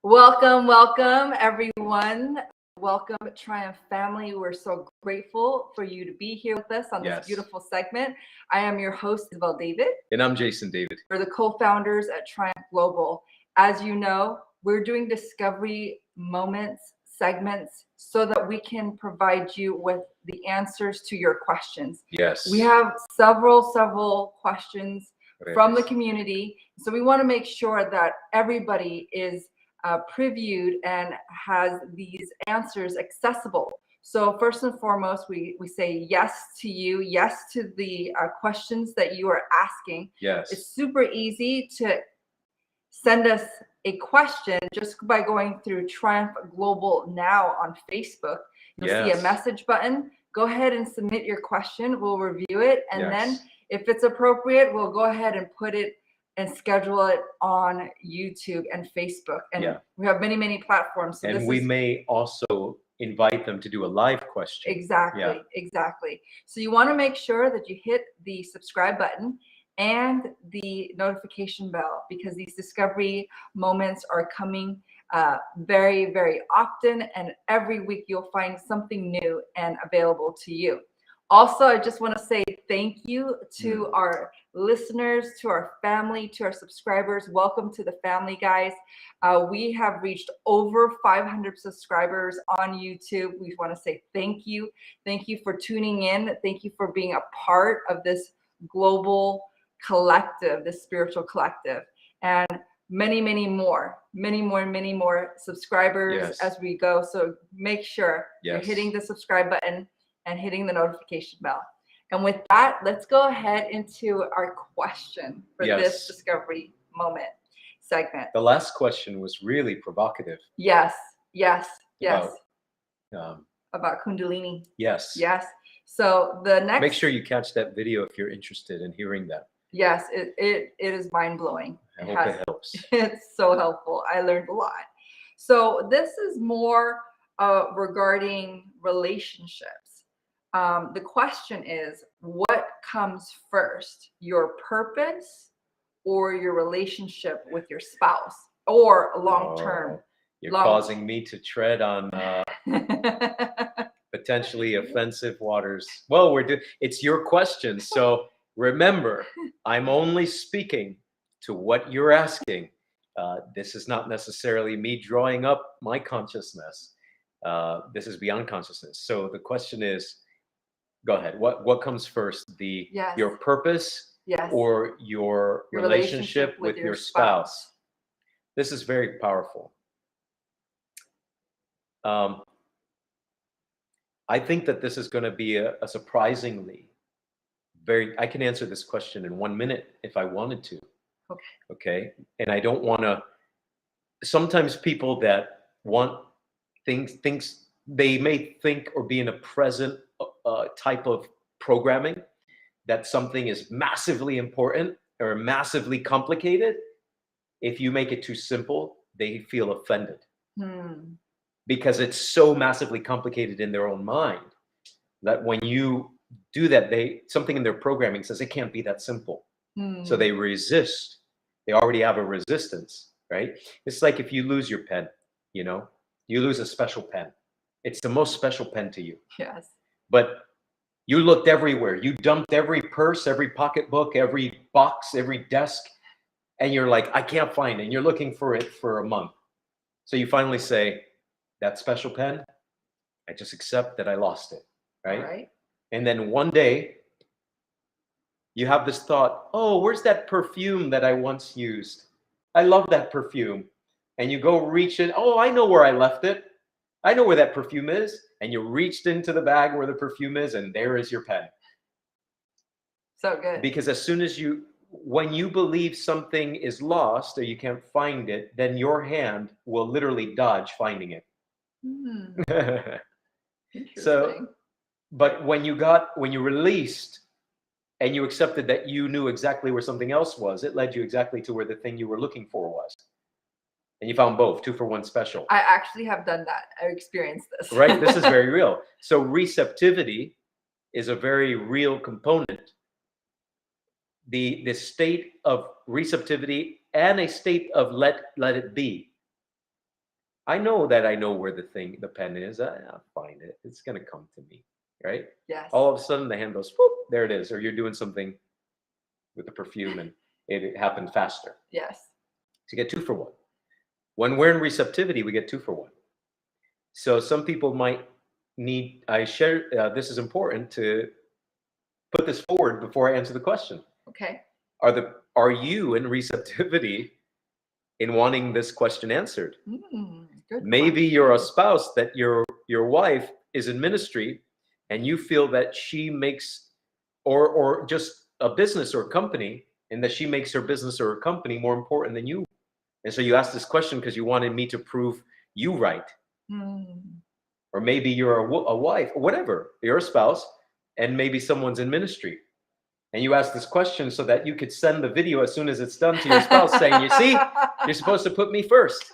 Welcome, everyone. Welcome, Triumph family. We're so grateful for you to be here with us on this beautiful segment. I am your host, Isabel David. And I'm Jason David. We're the co-founders at Triumph Global. As you know, we're doing discovery moments, segments, so that we can provide you with the answers to your questions. Yes. We have several questions from the community. So we want to make sure that everybody is previewed and has these answers accessible. So first and foremost, we say yes to you, yes to the questions that you are asking. Yes. It's super easy to send us a question just by going through Triumph Global Now on Facebook. You'll see a message button. Go ahead and submit your question. We'll review it. And then if it's appropriate, we'll go ahead and put it and schedule it on YouTube and Facebook. And we have many platforms. So and we may also invite them to do a live question. Exactly. So you want to make sure that you hit the subscribe button and the notification bell, because these discovery moments are coming very often, and every week you'll find something new and available to you. Also, I just want to say thank you to our listeners, to our family, to our subscribers. Welcome to the family, guys. We have reached over 500 subscribers on YouTube. We want to say thank you. Thank you for tuning in. Thank you for being a part of this global collective, this spiritual collective. And many more subscribers as we go. So make sure you're hitting the subscribe button and hitting the notification bell. And with that, let's go ahead into our question for this discovery moment segment. The last question was really provocative. Yes. About Kundalini. Yes. So the next. Make sure you catch that video if you're interested in hearing that. Yes, it is mind-blowing. I hope it helps. It's so helpful. I learned a lot. So this is more regarding relationships. The question is, what comes first, your purpose or your relationship with your spouse, or long-term? You're causing me to tread on potentially offensive waters. Well, it's your question. So remember, I'm only speaking to what you're asking. This is not necessarily me drawing up my consciousness. This is beyond consciousness. So the question is, go ahead. What comes first? Your purpose or your relationship with your spouse? This is very powerful. I think that this is going to be a surprisingly I can answer this question in 1 minute if I wanted to. Okay. And I don't want to. Sometimes people that want things they may think or be in a present type of programming that something is massively important or massively complicated. If you make it too simple, they feel offended because it's so massively complicated in their own mind that when you do that, something in their programming says it can't be that simple. So they resist. They already have a resistance, right? It's like if you lose your pen, you lose a special pen. It's the most special pen to you. Yes. But you looked everywhere. You dumped every purse, every pocketbook, every box, every desk, and you're like, I can't find it. And you're looking for it for a month. So you finally say, that special pen, I just accept that I lost it, right? And then one day, you have this thought, oh, where's that perfume that I once used? I love that perfume. And you go reach it. Oh, I know where I left it. I know where that perfume is. And you reached into the bag where the perfume is, and there is your pen. So good. Because as soon as when you believe something is lost or you can't find it, then your hand will literally dodge finding it. So, but when you released and you accepted that you knew exactly where something else was, it led you exactly to where the thing you were looking for was. And you found both, 2 for 1 special. I actually have done that. I experienced this. Right? This is very real. So receptivity is a very real component. The state of receptivity and a state of let it be. I know that I know where the pen is. I'll find it. It's going to come to me, right? Yes. All of a sudden, the hand goes, whoop, there it is. Or you're doing something with the perfume and it happened faster. Yes. So you get 2 for 1. When we're in receptivity, we get 2 for 1. So some people might need, this is important to put this forward before I answer the question. Okay. Are you in receptivity in wanting this question answered? Good Maybe question. you're a spouse that your wife is in ministry and you feel that she makes, or just a business or a company, and that she makes her business or her company more important than you. And so you asked this question because you wanted me to prove you right. Or maybe you're a wife, or whatever, you're a spouse, and maybe someone's in ministry. And you ask this question so that you could send the video as soon as it's done to your spouse saying, you see, you're supposed to put me first.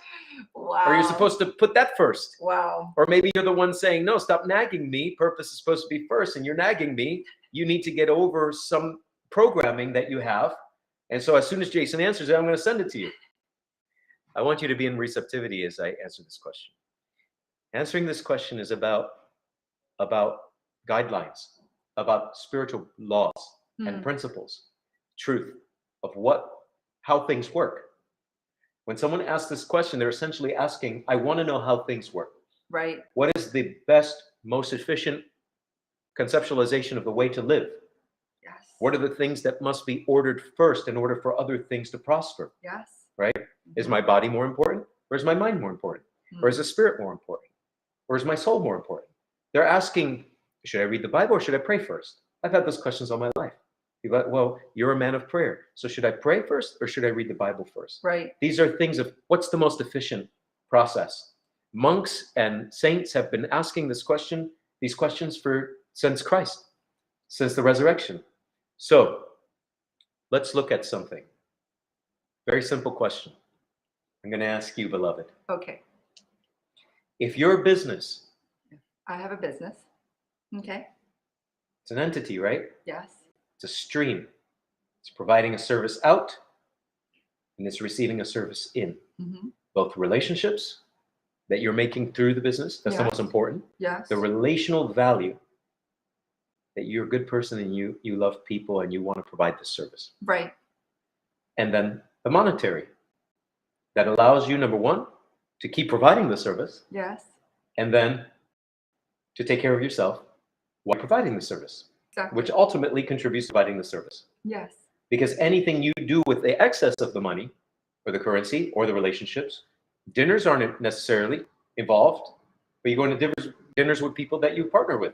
Wow. Or you're supposed to put that first. Wow. Or maybe you're the one saying, no, stop nagging me. Purpose is supposed to be first, and you're nagging me. You need to get over some programming that you have. And so as soon as Jason answers it, I'm going to send it to you. I want you to be in receptivity as I answer this question. Answering this question is about guidelines, about spiritual laws and principles, truth of how things work. When someone asks this question, they're essentially asking, I want to know how things work. Right. What is the best, most efficient conceptualization of the way to live? Yes. What are the things that must be ordered first in order for other things to prosper? Yes. Right? Is my body more important? Or is my mind more important? Or is the spirit more important? Or is my soul more important? They're asking, should I read the Bible or should I pray first? I've had those questions all my life. You go, well, you're a man of prayer. So should I pray first or should I read the Bible first? Right. These are things of what's the most efficient process. Monks and saints have been asking these questions since Christ, since the resurrection. So let's look at something. Very simple question. I'm going to ask you, beloved. Okay. If your business, I have a business. Okay. it's an entity, right? Yes. It's a stream. It's providing a service out and it's receiving a service in. Both relationships that you're making through the business, that's the most important. Yes. The relational value that you're a good person and you love people and you want to provide this service. Right. And then the monetary that allows you, number one, to keep providing the service. Yes. And then to take care of yourself while providing the service. Exactly. Which ultimately contributes to providing the service. Yes. Because anything you do with the excess of the money or the currency or the relationships, dinners aren't necessarily involved, but you go into dinners with people that you partner with.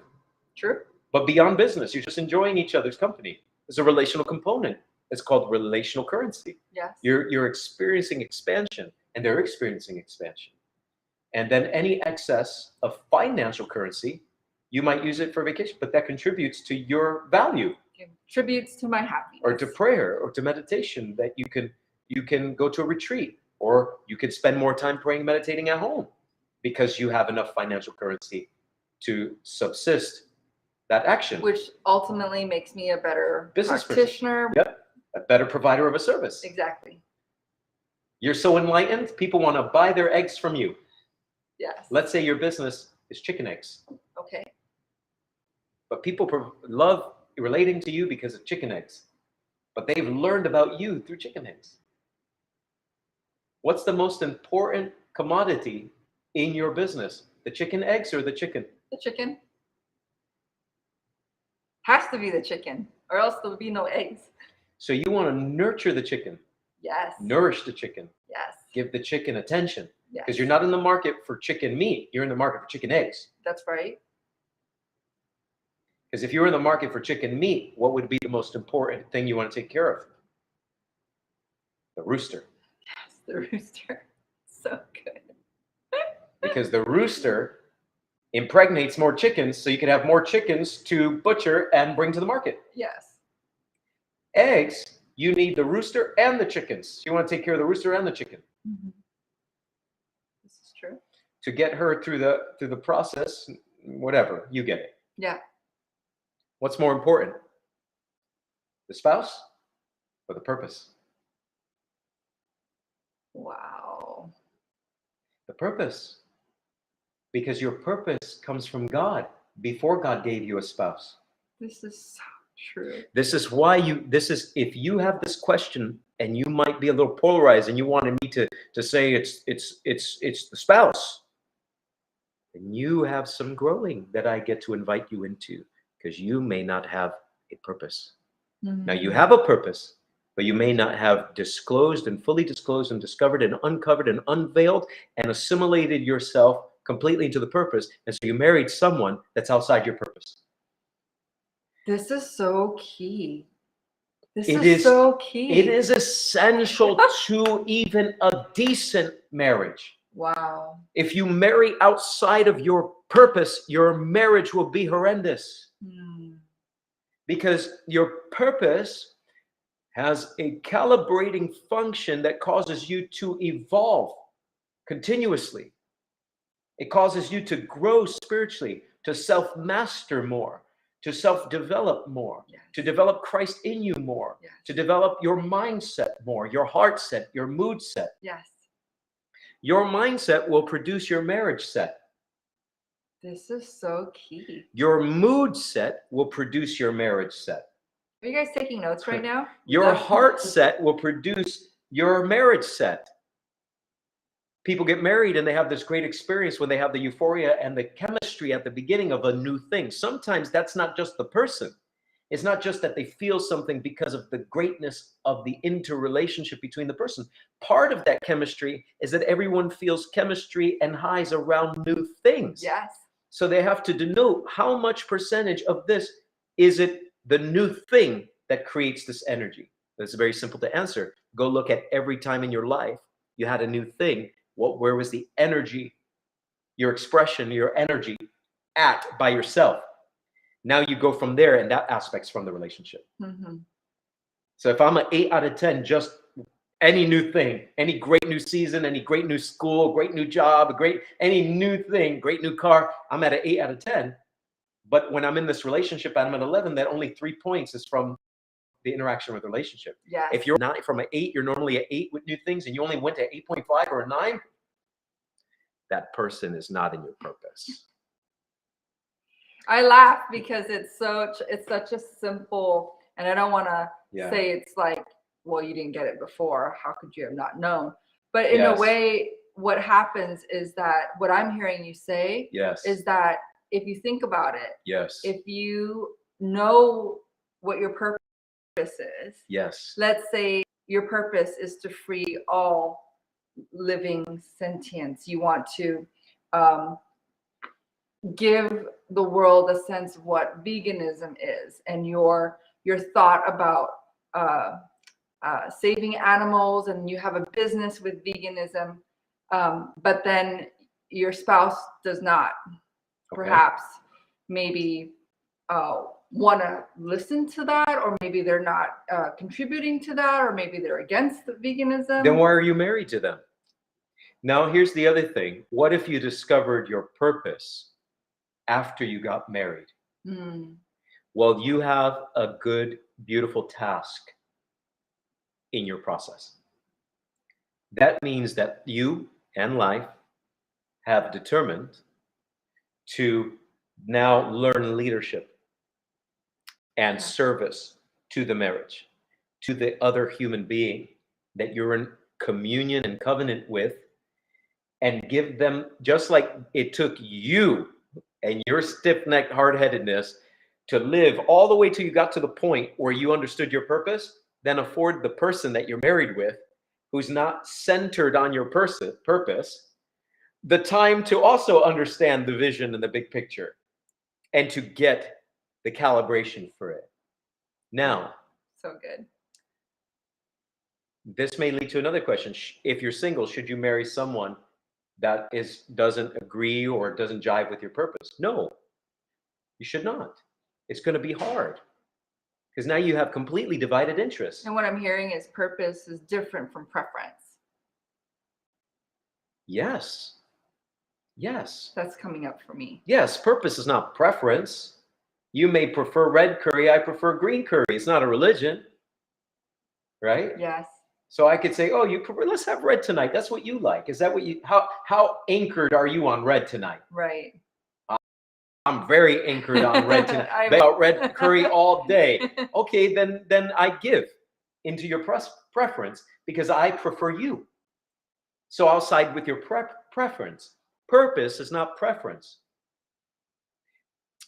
True. But beyond business, you're just enjoying each other's company. There's a relational component. It's called relational currency. Yes. You're experiencing expansion and they're experiencing expansion. And then any excess of financial currency, you might use it for vacation, but that contributes to your value. Contributes to my happiness. Or to prayer or to meditation, that you can go to a retreat, or you can spend more time praying, meditating at home because you have enough financial currency to subsist that action. Which ultimately makes me a better business practitioner. Yep. A better provider of a service. Exactly. You're so enlightened, people want to buy their eggs from you. Yes. Let's say your business is chicken eggs. Okay. But people love relating to you because of chicken eggs. But they've learned about you through chicken eggs. What's the most important commodity in your business? The chicken eggs or the chicken? The chicken. Has to be the chicken, or else there'll be no eggs. So you want to nurture the chicken. Yes. Nourish the chicken. Yes. Give the chicken attention. Yes. Because you're not in the market for chicken meat. You're in the market for chicken eggs. That's right. Because if you were in the market for chicken meat, what would be the most important thing you want to take care of? The rooster. Yes, the rooster. So good. Because the rooster impregnates more chickens, so you can have more chickens to butcher and bring to the market. Yes. Eggs, you need the rooster and the chickens. You want to take care of the rooster and the chicken. This is true. To get her through the process, whatever, you get it. Yeah. What's more important? The spouse or the purpose? Wow. The purpose. Because your purpose comes from God before God gave you a spouse. This is so true. This is why if you have this question and you might be a little polarized and you wanted me to say it's the spouse, then you have some growing that I get to invite you into, because you may not have a purpose. Now you have a purpose, but you may not have disclosed and fully disclosed and discovered and uncovered and unveiled and assimilated yourself completely into the purpose. And so you married someone that's outside your purpose. This is so key. This It is is so key. It is essential to even a decent marriage. Wow. If you marry outside of your purpose, your marriage will be horrendous. Because your purpose has a calibrating function that causes you to evolve continuously. It causes you to grow spiritually, to self-master more, to self-develop more, Yes. to develop Christ in you more, Yes. to develop your mindset more, your heart set, your mood set. Yes. Your mindset will produce your marriage set. This is so key. Your mood set will produce your marriage set. Are you guys taking notes right now? Your heart set will produce your marriage set. People get married and they have this great experience when they have the euphoria and the chemistry at the beginning of a new thing. Sometimes that's not just the person. It's not just that they feel something because of the greatness of the interrelationship between the person. Part of that chemistry is that everyone feels chemistry and highs around new things. Yes. So they have to denote how much percentage of this is it the new thing that creates this energy. It's very simple to answer. Go look at every time in your life you had a new thing. Where was the energy, your expression, your energy at by yourself? Now you go from there, and that aspect's from the relationship. So if I'm an 8 out of 10, just any new thing, any great new season, any great new school, great new job, any new thing, great new car, I'm at an 8 out of 10. But when I'm in this relationship, I'm at 11, that only 3 points is from the interaction with the relationship. Yes. If you're not from an 8, you're normally an 8 with new things, and you only went to 8.5 or a 9, that person is not in your purpose. I laugh because it's such a simple, and I don't want to say it's like, well, you didn't get it before. How could you have not known? But in a way, what happens is that what I'm hearing you say is that if you think about it, if you know what your purpose is, let's say your purpose is to free all living sentience. You want to give the world a sense of what veganism is, and your thought about saving animals, and you have a business with veganism, but then your spouse does not perhaps maybe want to listen to that, or maybe they're not contributing to that, or maybe they're against the veganism. Then why are you married to them? Now, here's the other thing. What if you discovered your purpose after you got married? Well, you have a good, beautiful task in your process. That means that you and life have determined to now learn leadership and service to the marriage, to the other human being that you're in communion and covenant with, and give them, just like it took you and your stiff-necked hard-headedness to live all the way till you got to the point where you understood your purpose, then afford the person that you're married with, who's not centered on your purpose, the time to also understand the vision and the big picture, and to get the calibration for it. Now, so good. This may lead to another question. If you're single, should you marry someone that doesn't agree or doesn't jive with your purpose? No, you should not. It's going to be hard, because now you have completely divided interests. And what I'm hearing is purpose is different from preference. Yes. That's coming up for me. Yes, purpose is not preference. You may prefer red curry, I prefer green curry. It's not a religion, right? Yes. So I could say, oh, let's have red tonight. That's what you like. Is that what you, how anchored are you on red tonight? Right. I'm very anchored on red tonight. About red curry all day. Okay, then I give into your preference because I prefer you. So I'll side with your preference. Purpose is not preference.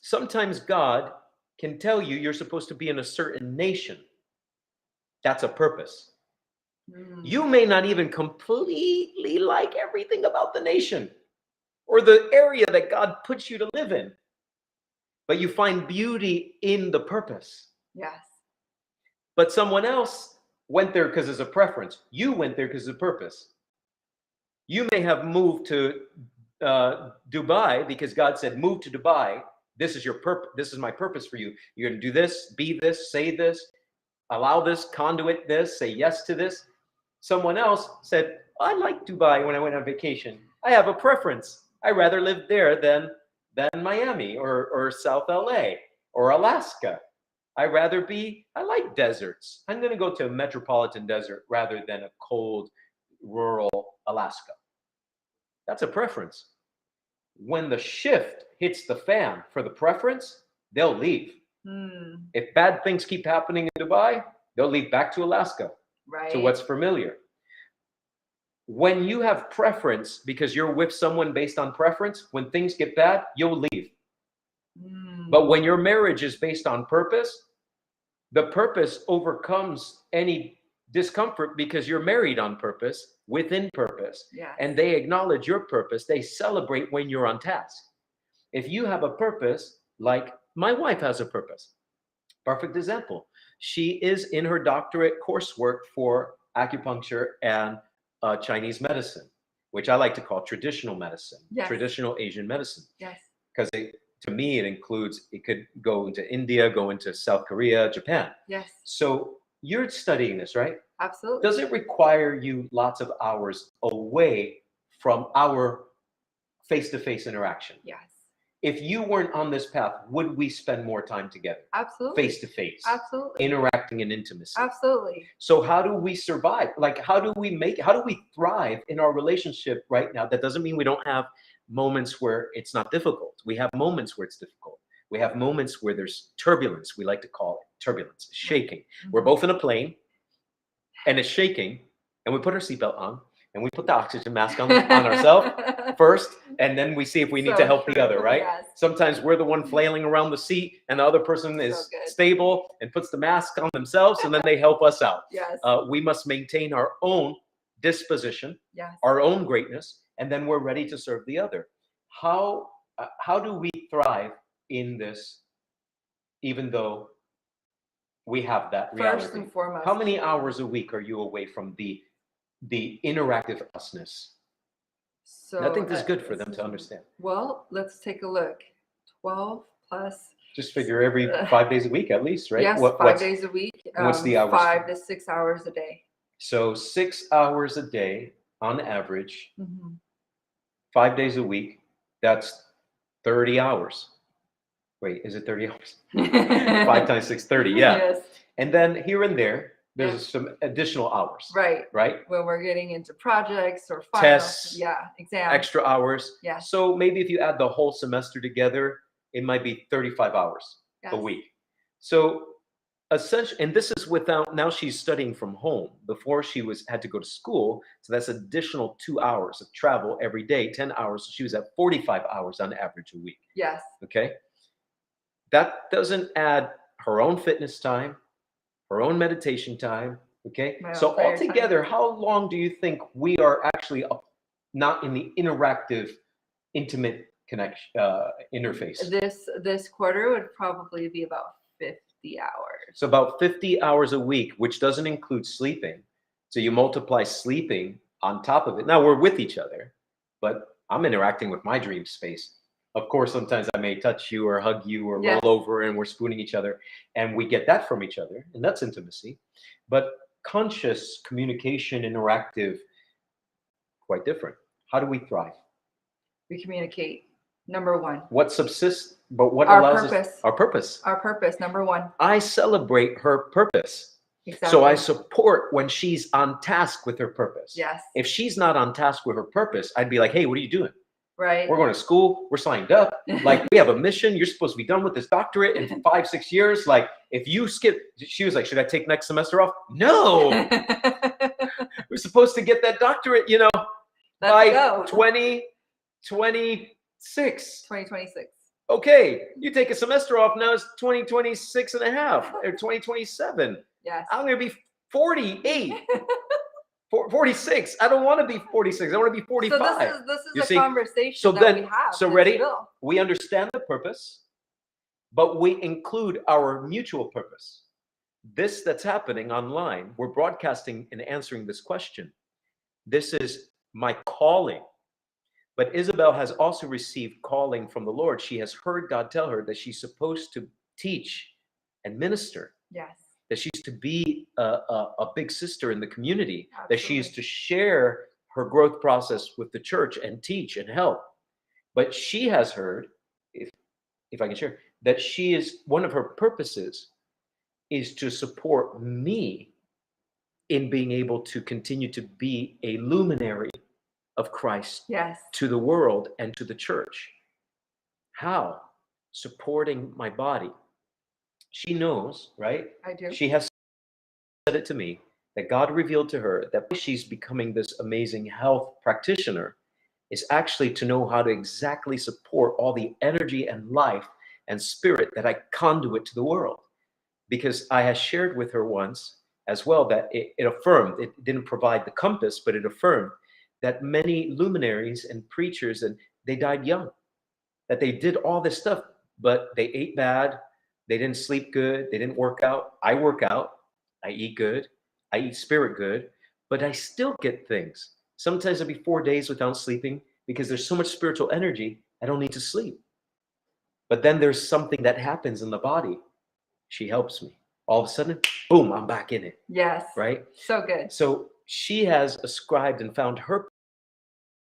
Sometimes God can tell you you're supposed to be in a certain nation. That's a purpose. You may not even completely like everything about the nation or the area that God puts you to live in, but you find beauty in the purpose. Yes. But someone else went there because it's a preference. You went there because it's a purpose. You may have moved to Dubai because God said, move to Dubai. This is your purpose. This is my purpose for you. You're going to do this, be this, say this, allow this, conduit this, say yes to this. Someone else said, I like Dubai when I went on vacation. I have a preference. I rather live there than Miami or South LA or Alaska. I like deserts. I'm going to go to a metropolitan desert rather than a cold, rural Alaska. That's a preference. When the shift hits the fan for the preference, they'll leave. If bad things keep happening in Dubai, they'll leave back to Alaska. Right. To what's familiar. When you have preference because you're with someone based on preference, when things get bad, you'll leave. But when your marriage is based on purpose, the purpose overcomes any discomfort because you're married on purpose, within purpose. Yes. And they acknowledge your purpose. They celebrate when you're on task. If you have a purpose, like my wife has a purpose. Perfect example. She is in her doctorate coursework for acupuncture and Chinese medicine, which I like to call traditional medicine, yes. traditional Asian medicine. Yes. Because to me, it could go into India, go into South Korea, Japan. Yes. So you're studying this, right? Absolutely. Does it require you lots of hours away from our face-to-face interaction? Yes. If you weren't on this path, would we spend more time together? Absolutely. Face to face. Absolutely. Interacting in intimacy. Absolutely. So how do we survive? Like, how do we thrive in our relationship right now? That doesn't mean we don't have moments where it's not difficult. We have moments where it's difficult. We have moments where there's turbulence. We like to call it turbulence, shaking. We're both in a plane and it's shaking and we put our seatbelt on and we put the oxygen mask on ourselves first, and then we see if we need to help the other, right? Yes. Sometimes we're the one flailing around the seat and the other person is stable and puts the mask on themselves and then they help us out. Yes. We must maintain our own disposition, yes. our own greatness, and then we're ready to serve the other. How do we thrive in this, even though we have that reality? First and foremost. How many hours a week are you away from the interactive usness? So I think this is good for them to understand. Well, let's take a look. 12 plus. Just figure every 5 days a week at least, right? Yes, 5 days a week. What's the hours? 5 to 6 hours a day. So 6 hours a day on average, 5 days a week, that's 30 hours. Wait, is it 30 hours? 5 times 6, 30, yeah. Yes. And then here and there, there's some additional hours. Right. Right? When we're getting into projects or finals. Tests. Yeah, exams. Extra hours. Yeah. So maybe if you add the whole semester together, it might be 35 hours a week. So essentially, and this is without, now she's studying from home. Before she had to go to school. So that's additional 2 hours of travel every day, 10 hours. So she was at 45 hours on average a week. Yes. Okay. That doesn't add her own fitness time, her own meditation time. Okay. So altogether, how long do you think we are actually not in the interactive, intimate connection, interface? This quarter would probably be about 50 hours. So about 50 hours a week, which doesn't include sleeping. So you multiply sleeping on top of it. Now we're with each other, but I'm interacting with my dream space. Of course, sometimes I may touch you or hug you or roll over and we're spooning each other and we get that from each other and that's intimacy. But conscious communication, interactive, quite different. How do we thrive? We communicate. Number one. What subsists, but what allows us? Our purpose. Our purpose, number one. I celebrate her purpose. Exactly. So I support when she's on task with her purpose. Yes. If she's not on task with her purpose, I'd be like, hey, what are you doing? Right. We're going to school. We're signed up. Like, we have a mission. You're supposed to be done with this doctorate in 5-6 years. Like, if you skip, she was like, should I take next semester off? No. We're supposed to get that doctorate, you know, by 2026. 2026. Okay, you take a semester off, now it's 2026 and a half, or 2027. Yes. I'm going to be 48. 46. I don't want to be 46. I want to be 45. So this is a conversation that we have. So ready? We understand the purpose, but we include our mutual purpose. This that's happening online, we're broadcasting and answering this question. This is my calling. But Isabel has also received calling from the Lord. She has heard God tell her that she's supposed to teach and minister. Yes. That she's to be a big sister in the community. Absolutely. That she is to share her growth process with the church and teach and help. But she has heard, if I can share, that she is, one of her purposes is to support me in being able to continue to be a luminary of Christ. Yes. To the world and to the church. How? Supporting my body. She knows, right? I do. She has said it to me, that God revealed to her that she's becoming this amazing health practitioner is actually to know how to exactly support all the energy and life and spirit that I conduit to the world. Because I had shared with her once as well that it affirmed, it didn't provide the compass, but it affirmed that many luminaries and preachers, and they died young, that they did all this stuff, but they ate bad, they didn't sleep good, they didn't work out. I work out, I eat good, I eat spirit good, but I still get things. Sometimes I'll be 4 days without sleeping because there's so much spiritual energy, I don't need to sleep. But then there's something that happens in the body. She helps me. All of a sudden, boom, I'm back in it. Yes. Right? So good. So she has ascribed and found her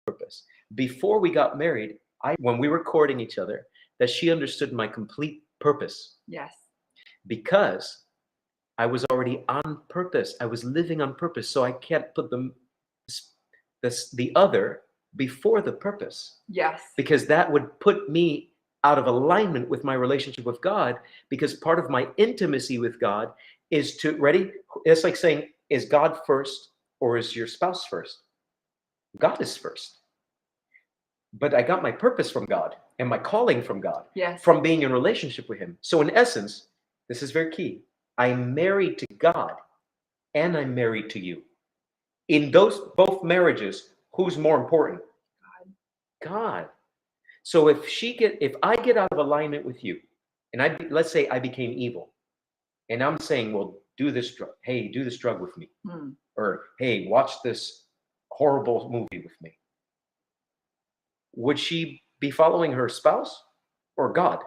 purpose. Before we got married, when we were courting each other, that she understood my complete purpose. Yes. Because I was already on purpose. I was living on purpose. So I can't put the other before the purpose. Yes. Because that would put me out of alignment with my relationship with God, because part of my intimacy with God is to, ready? It's like saying, is God first or is your spouse first? God is first. But I got my purpose from God and my calling from God. Yes. From being in relationship with him. So in essence, this is very key. I'm married to God and I'm married to you. In those both marriages, who's more important? God. So if I get out of alignment with you, and let's say I became evil, and I'm saying, well, do this drug. Hey, do this drug with me. Or, hey, watch this horrible movie with me. Would she be following her spouse or God?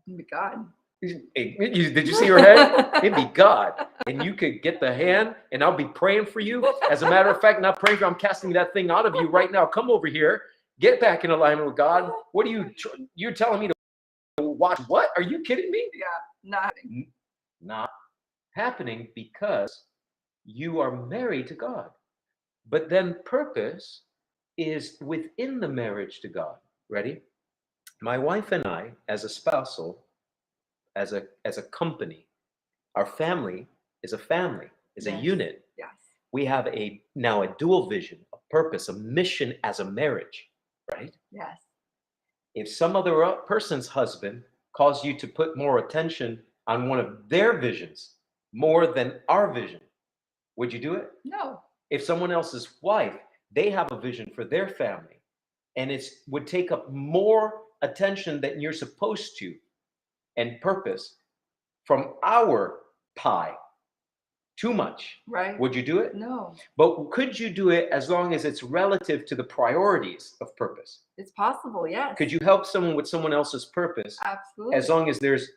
It'd be God. Did you see her head? It'd be God. And you could get the hand, and I'll be praying for you. As a matter of fact, not praying for you, I'm casting that thing out of you right now. Come over here. Get back in alignment with God. What are you're telling me to watch what? Are you kidding me? Yeah, not happening. Not happening because you are married to God. But then purpose is within the marriage to God. Ready? My wife and I, as a spousal, as a company, our family is a family, is Yes. a unit. Yes. We have now a dual vision, a purpose, a mission as a marriage, right? Yes. If some other person's husband calls you to put more attention on one of their visions more than our vision, would you do it? No. If someone else's wife, they have a vision for their family, and it would take up more attention than you're supposed to, and purpose from our pie, too much. Right. Would you do it? No. But could you do it as long as it's relative to the priorities of purpose? It's possible, yes. Could you help someone with someone else's purpose? Absolutely. As long as there's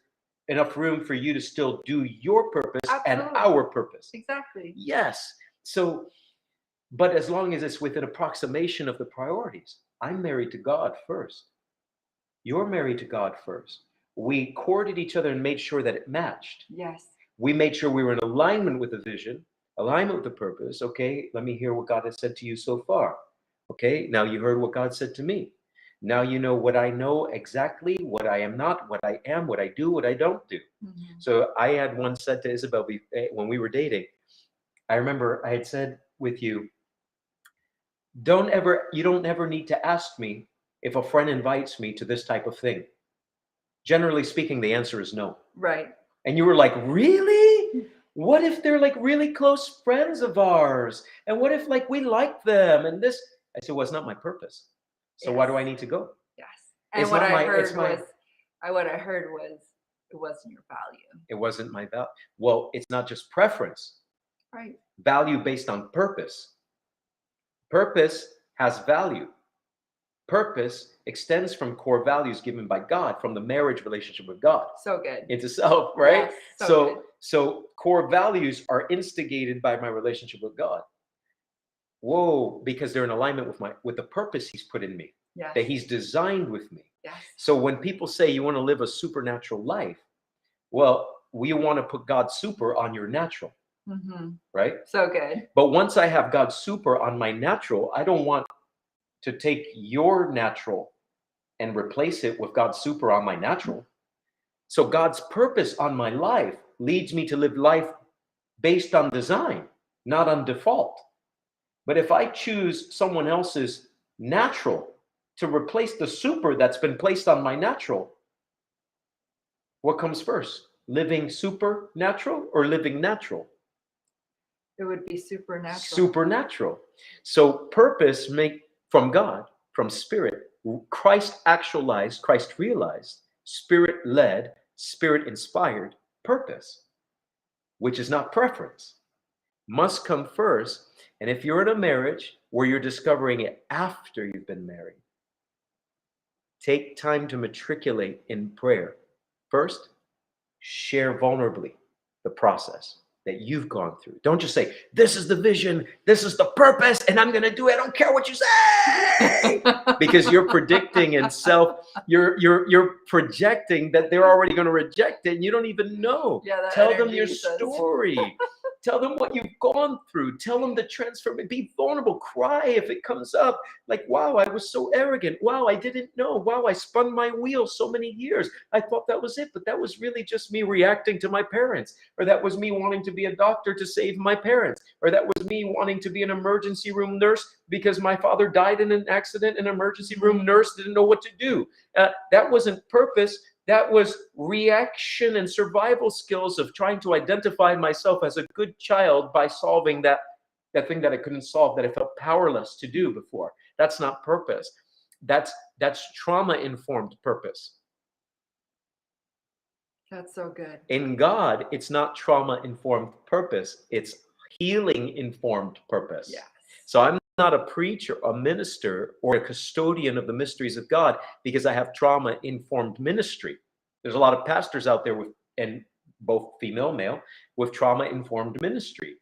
enough room for you to still do your purpose. Absolutely. And our purpose. Exactly. Yes. So, but as long as it's with an approximation of the priorities. I'm married to God first. You're married to God first. We courted each other and made sure that it matched. Yes. We made sure we were in alignment with the vision, alignment with the purpose. Okay, let me hear what God has said to you so far. Okay, now you heard what God said to me. Now you know what I know exactly, what I am not, what I am, what I do, what I don't do. So I had once said to Isabel when we were dating, I remember I had said with you, you don't ever need to ask me if a friend invites me to this type of thing. Generally speaking, the answer is no. Right. And you were like, really? What if they're like really close friends of ours? And what if like we like them and this? I said, well, it's not my purpose. So why do I need to go? Yes. And what I heard was it wasn't your value. It wasn't my value. Well, it's not just preference. Right. Value based on purpose. Purpose has value. Purpose extends from core values given by God, from the marriage relationship with God. So good. Into self, right? Yes, so core values are instigated by my relationship with God. Whoa, because they're in alignment with the purpose He's put in me, that He's designed with me. Yes. So when people say you want to live a supernatural life, well, we want to put God's super on your natural, right? So good. But once I have God's super on my natural, I don't want to take your natural and replace it with God's super on my natural. So God's purpose on my life leads me to live life based on design, not on default. But if I choose someone else's natural to replace the super that's been placed on my natural, what comes first? Living supernatural or living natural? It would be supernatural. Supernatural. So purpose from God, from spirit, Christ actualized, Christ realized, spirit led, spirit inspired purpose, which is not preference, must come first. And if you're in a marriage where you're discovering it after you've been married, take time to matriculate in prayer. First, share vulnerably the process that you've gone through. Don't just say, this is the vision, this is the purpose, and I'm going to do it. I don't care what you say. Because you're predicting and you're projecting that they're already going to reject it and you don't even know. Tell them your story. Tell them what you've gone through. Tell them the transformation. Be vulnerable. Cry if it comes up. Like, wow, I was so arrogant. Wow, I didn't know. Wow, I spun my wheels so many years. I thought that was it, but that was really just me reacting to my parents. Or that was me wanting to be a doctor to save my parents. Or that was me wanting to be an emergency room nurse because my father died in an accident. An emergency room nurse didn't know what to do. That wasn't purpose. That was reaction and survival skills of trying to identify myself as a good child by solving that thing that I couldn't solve, that I felt powerless to do before. That's not purpose. That's trauma-informed purpose. That's so good. In God, it's not trauma-informed purpose. It's healing-informed purpose. Yes. So I'm not a preacher, a minister, or a custodian of the mysteries of God because I have trauma-informed ministry. There's a lot of pastors out there and both female, male, with trauma-informed ministry.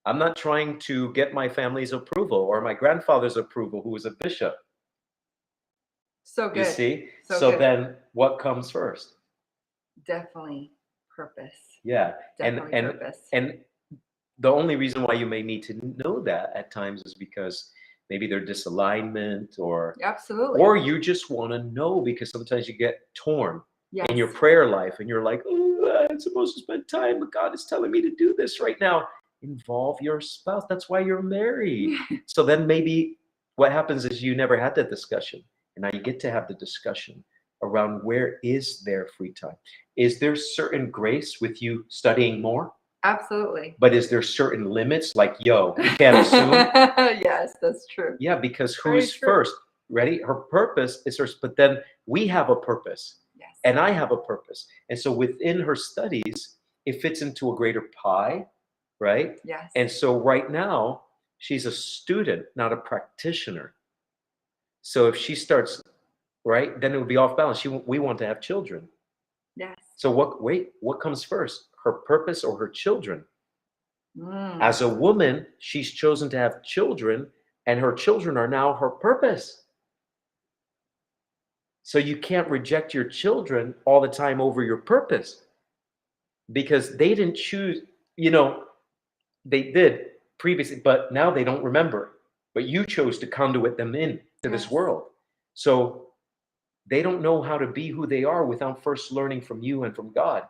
I'm not trying to get my family's approval or my grandfather's approval, who was a bishop. So good. You see? So then what comes first? Definitely purpose. Yeah. Definitely purpose. And the only reason why you may need to know that at times is because maybe there's disalignment or you just want to know because sometimes you get torn in your prayer life and you're like, oh, I'm supposed to spend time, but God is telling me to do this right now. Involve your spouse. That's why you're married. So then maybe what happens is you never had that discussion. And now you get to have the discussion around where is their free time. Is there certain grace with you studying more? Absolutely. But is there certain limits? Like, yo, you can't assume. Yes, that's true. Yeah, because who's first? Ready? Her purpose is first, but then we have a purpose. Yes. And I have a purpose. And so within her studies, it fits into a greater pie, right? Yes. And so right now, she's a student, not a practitioner. So if she starts, right, then it would be off balance. We want to have children. Yes. So what comes first? Her purpose or her children? As a woman, she's chosen to have children, and her children are now her purpose. So you can't reject your children all the time over your purpose. because they didn't choose, they did previously, but now they don't remember. But you chose to conduit them in to this world. So they don't know how to be who they are without first learning from you and from God,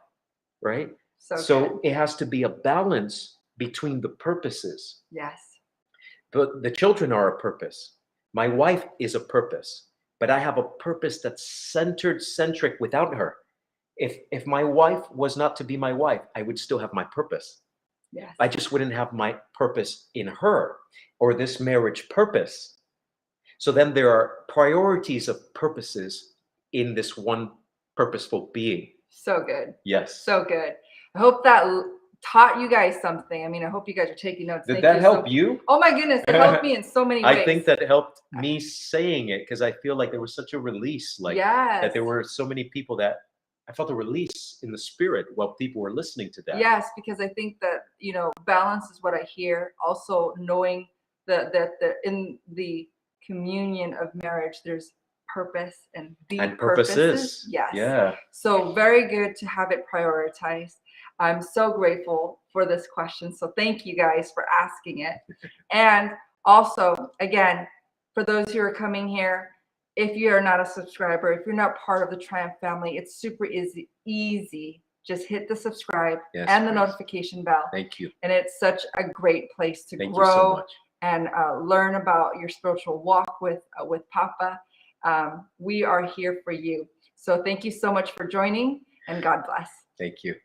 right? So it has to be a balance between the purposes. Yes. But the children are a purpose. My wife is a purpose, but I have a purpose that's centric without her. If my wife was not to be my wife, I would still have my purpose. Yes. I just wouldn't have my purpose in her or this marriage purpose. So then there are priorities of purposes in this one purposeful being. So good. Yes. So good. I hope that taught you guys something. I mean, I hope you guys are taking notes. Did that help you? Oh my goodness, it helped me in so many ways. I think that it helped me saying it, because I feel like there was such a release, like that there were so many people that I felt a release in the spirit while people were listening to that. Yes, because I think that, balance is what I hear. Also knowing that in the communion of marriage, there's purpose and purposes. Yes. Yeah. So very good to have it prioritized. I'm so grateful for this question. So thank you guys for asking it. And also, again, for those who are coming here, if you are not a subscriber, if you're not part of the Triumph family, it's super easy. Just hit the subscribe and the notification bell. Thank you. And it's such a great place to Thank grow you so much. and learn about your spiritual walk with Papa. We are here for you. So thank you so much for joining, and God bless. Thank you.